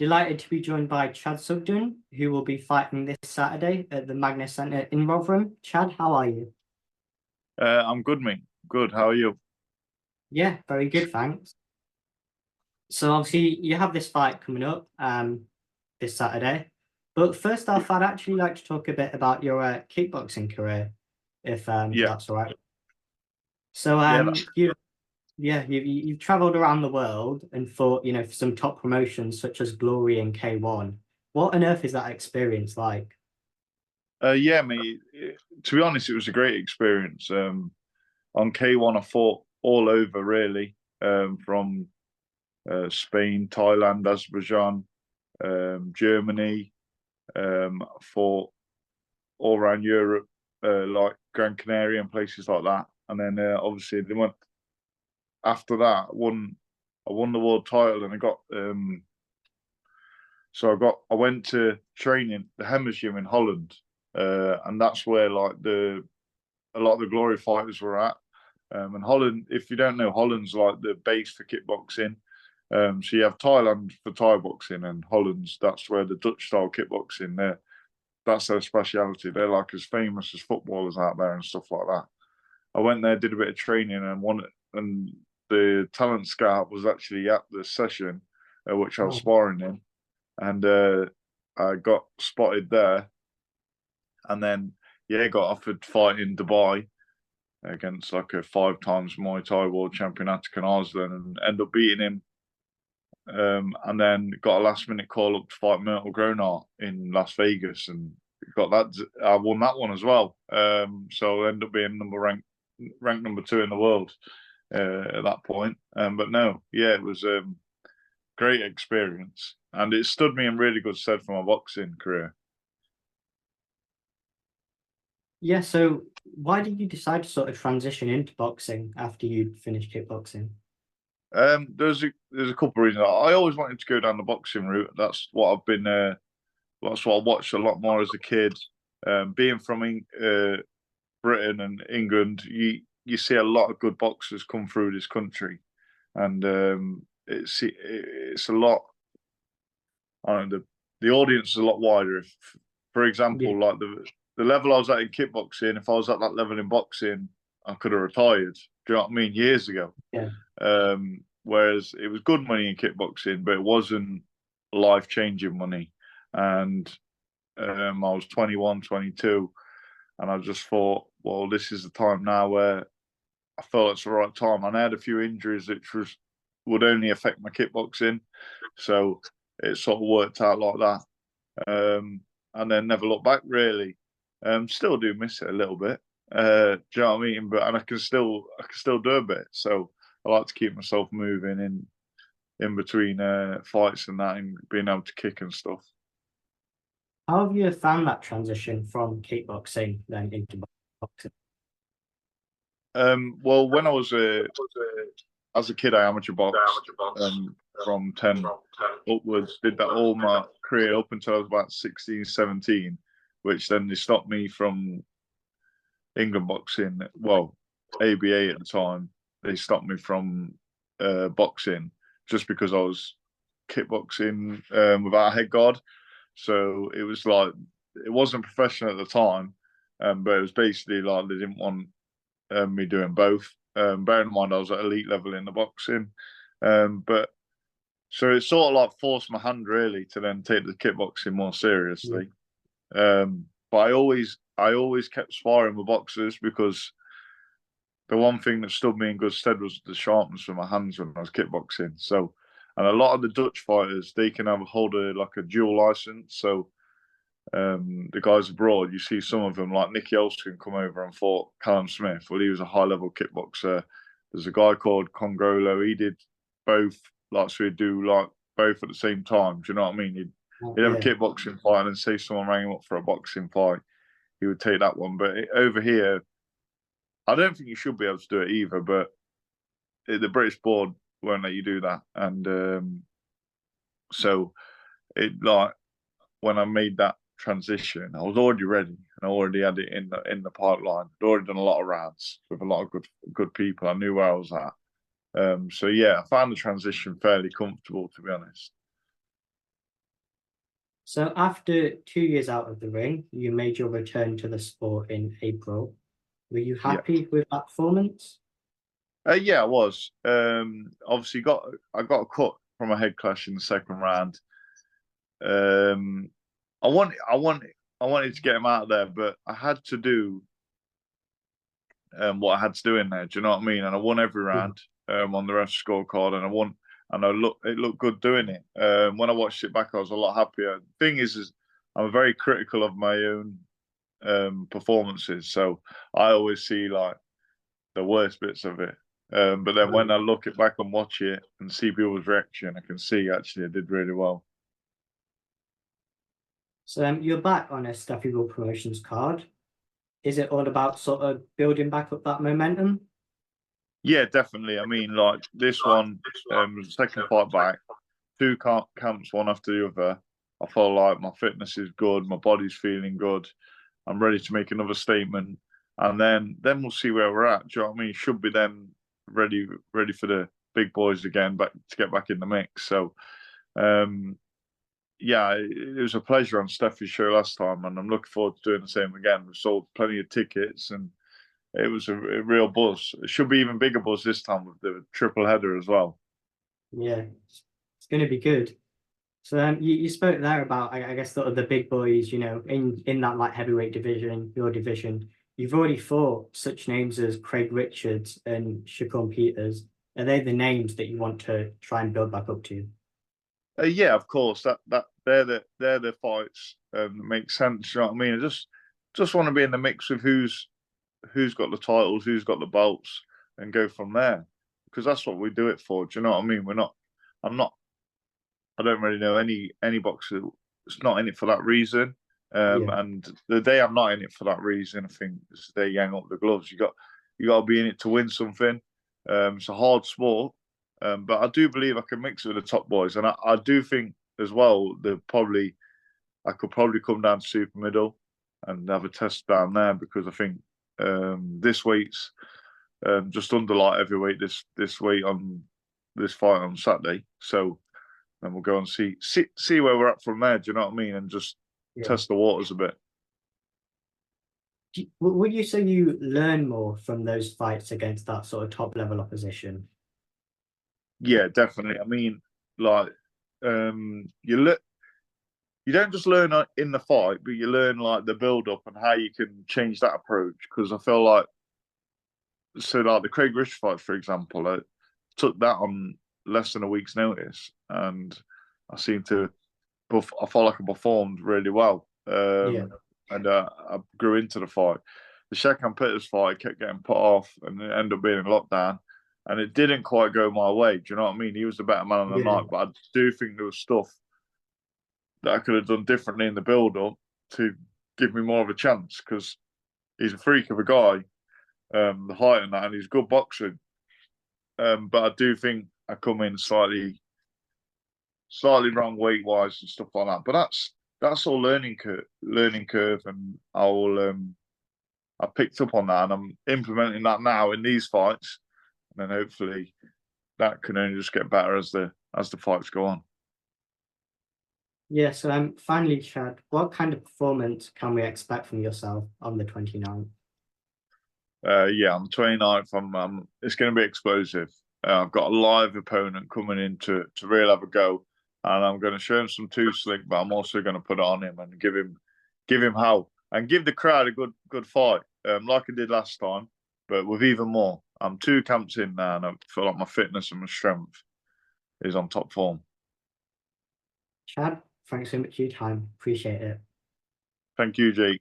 Delighted to be joined by Chad Sugden, who will be fighting this Saturday at the Magna Center in Rotherham. Chad, how are you? I'm good, mate. Good. How are you? Yeah, very good, thanks. So obviously you have this fight coming up this Saturday. But first off, I'd actually like to talk a bit about your kickboxing career, if Yeah, that's all right. So yeah. you've traveled around the world and fought, for some top promotions such as Glory and K1. What on earth is that experience like? Yeah, mate. To be honest, it was a great experience. On K1, I fought all over really, from Spain, Thailand, Azerbaijan, Germany. I fought all around Europe, like Gran Canaria and places like that. And then obviously they went after that. I won the world title, and I went to training the Hemmers Gym in Holland, and that's where a lot of the glory fighters were at. And Holland, if you don't know, Holland's like the base for kickboxing. So you have Thailand for Thai boxing, and Holland's that's where the Dutch style kickboxing. That's their speciality. They're like as famous as footballers out there and stuff like that. I went there, did a bit of training, and the talent scout was actually at the session, which I was Oh, sparring in, and I got spotted there, and then yeah, got offered fight in Dubai against like a five times Muay Thai world champion Atakan Arslan, and ended up beating him. And then got a last minute call up to fight Myrtle Gronart in Las Vegas, and got that. I won that one as well. So I ended up being ranked number two in the world at that point. But no, yeah, it was great experience, and it stood me in really good stead for my boxing career. yeah. So why did you decide to sort of transition into boxing after you'd finished kickboxing? There's a couple of reasons. I always wanted to go down the boxing route. That's what I watched a lot more as a kid. Being from Britain and England, you see a lot of good boxers come through this country, and it's a lot. I don't know, the audience is a lot wider. If, for Yeah, example, like the level I was at in kickboxing, if I was at that level in boxing, I could have retired. Do you know what I mean? Years ago. yeah, Whereas it was good money in kickboxing, but it wasn't life changing money. And I was 21, 22, and I just thought, well, this is the time now where I felt it's the right time. And I had a few injuries which would only affect my kickboxing, so it sort of worked out like that. And then never looked back really. Still do miss it a little bit. Do you know what I mean? But and I can still do a bit. So I like to keep myself moving in between fights and that, and being able to kick and stuff. how have you found that transition from kickboxing then into boxing? Well, when I was as a kid, I amateur boxed from 10 upwards. Did that all my career up until I was about 16, 17, which then they stopped me from England boxing. Well, ABA at the time, they stopped me from boxing just because I was kickboxing without a head guard. So it was like it wasn't professional at the time, but it was basically like they didn't want me doing both. Bearing in mind I was at elite level in the boxing, but so it sort of like forced my hand really to then take the kickboxing more Yeah, seriously. But I always kept sparring with boxers because the one thing that stood me in good stead was the sharpness of my hands when I was kickboxing. So, and a lot of the Dutch fighters they can hold a dual license. So the guys abroad, you see some of them like Nicky Elston come over and fought Callum Smith. Well, he was a high level kickboxer. There's a guy called Congolo. He did both, like so he'd do like both at the same time. Do you know what I mean? He'd have a yeah, kickboxing fight and then say someone rang him up for a boxing fight. He would take that one. But over here, I don't think you should be able to do it either. But the British board won't let you do that, and so it like when I made that transition, I was already ready and I already had it in the pipeline. I'd already done a lot of rounds with a lot of good people. I knew where I was at. So yeah, I found the transition fairly comfortable, to be honest. So after 2 years out of the ring, you made your return to the sport in April. Were you Yeah. happy with that performance? Yeah, I was. Obviously I got a cut from a head clash in the second round. Um, I wanted to get him out of there, but I had to do what I had to do in there. Do you know what I mean? And I won every Yeah. round on the ref scorecard, and I won. And it looked good doing it. When I watched it back, I was a lot happier. The thing is I'm very critical of my own performances, so I always see like the worst bits of it. But then when I look it back and watch it and see people's reaction, I can see actually I did really well. So you're back on a Stuffy Will Promotions card. Is it all about sort of building back up that momentum? Yeah, definitely. I mean, like this one, second fight back, two camps, one after the other. I feel like my fitness is good, my body's feeling good. I'm ready to make another statement, and then we'll see where we're at. Do you know what I mean? Should be then ready for the big boys again, back to get back in the mix. So, yeah, it was a pleasure on Steffi's show last time, and I'm looking forward to doing the same again. We sold plenty of tickets, and it was a real buzz. It should be even bigger buzz this time with the triple header as well. Yeah, it's going to be good. So you spoke there about I guess sort of the big boys, in that light heavyweight division, your division. You've already fought such names as Craig Richards and Shakur Peters. Are they the names that you want to try and build back up to? Yeah, of course. That they're the fights that make sense. You know what I mean? I just want to be in the mix with who's got the titles, who's got the belts, and go from there. Because that's what we do it for. Do you know what I mean? We're not. I'm not. I don't really know any boxer that's not in it for that reason. Yeah, And the day I'm not in it for that reason, I think is the day you hang up the gloves. You got to be in it to win something. It's a hard sport, but I do believe I can mix it with the top boys, and I do think as well that I could probably come down to super middle and have a test down there because I think this weight's just under light heavyweight this weight on this fight on Saturday. So then we'll go and see where we're at from there. Do you know what I mean? And just yeah. test the waters a bit. Would you say you learn more from those fights against that sort of top level opposition? Yeah, definitely. I mean, like you don't just learn in the fight, but you learn like the build up and how you can change that approach. Because I feel like like the Craig Rich fight, for example, I took that on less than a week's notice, and I seem to I felt like I performed really well. Yeah, And I grew into the fight. The Shakan Peters fight kept getting put off and it ended up being in lockdown. And it didn't quite go my way. Do you know what I mean? He was the better man of the yeah, night, but I do think there was stuff that I could have done differently in the build up to give me more of a chance because he's a freak of a guy, the height and that, and he's good boxing. But I do think I come in slightly wrong weight wise and stuff like that. But that's all learning curve, and I picked up on that, and I'm implementing that now in these fights, and then hopefully that can only just get better as the fights go on. yeah. So finally, Chad, what kind of performance can we expect from yourself on the 29th? Yeah, on the 29th, it's going to be explosive. I've got a live opponent coming in to really have a go, and I'm going to show him some two slick, but I'm also going to put it on him and give him hell and give the crowd a good fight, like I did last time, but with even more. I'm 2 camps in now, and I feel like my fitness and my strength is on top form. Chad, thanks so much for your time. Appreciate it. Thank you, Jake.